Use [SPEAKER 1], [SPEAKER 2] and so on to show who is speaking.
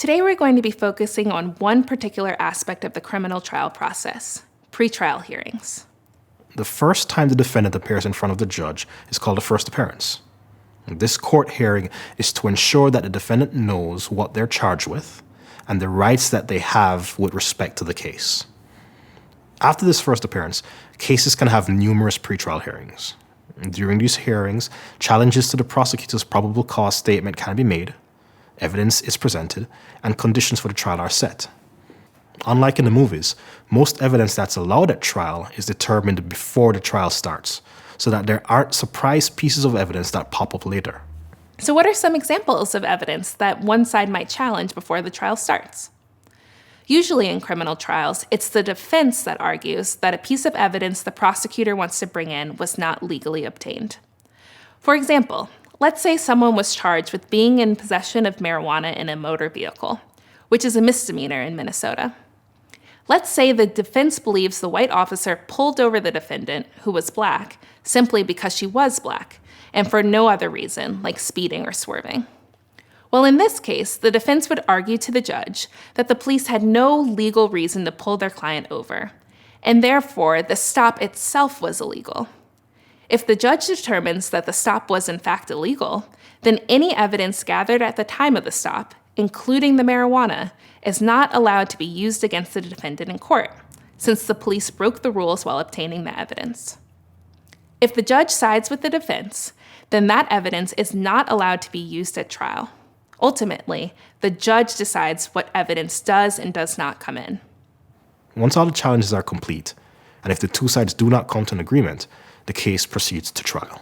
[SPEAKER 1] Today we're going to be focusing on one particular aspect of the criminal trial process, pretrial hearings.
[SPEAKER 2] The first time the defendant appears in front of the judge is called a first appearance. This court hearing is to ensure that the defendant knows what they're charged with and the rights that they have with respect to the case. After this first appearance, cases can have numerous pretrial hearings. During these hearings, challenges to the prosecutor's probable cause statement can be made, evidence is presented, and conditions for the trial are set. Unlike in the movies, most evidence that's allowed at trial is determined before the trial starts, so that there aren't surprise pieces of evidence that pop up later.
[SPEAKER 1] So what are some examples of evidence that one side might challenge before the trial starts? Usually in criminal trials, it's the defense that argues that a piece of evidence the prosecutor wants to bring in was not legally obtained. For example, let's say someone was charged with being in possession of marijuana in a motor vehicle, which is a misdemeanor in Minnesota. Let's say the defense believes the white officer pulled over the defendant, who was black, simply because she was black, and for no other reason, like speeding or swerving. Well, in this case, the defense would argue to the judge that the police had no legal reason to pull their client over, and therefore the stop itself was illegal. If the judge determines that the stop was in fact illegal, then any evidence gathered at the time of the stop, including the marijuana, is not allowed to be used against the defendant in court, since the police broke the rules while obtaining the evidence. If the judge sides with the defense, then that evidence is not allowed to be used at trial. Ultimately, the judge decides what evidence does and does not come in.
[SPEAKER 2] Once all the challenges are complete, and if the two sides do not come to an agreement, the case proceeds to trial.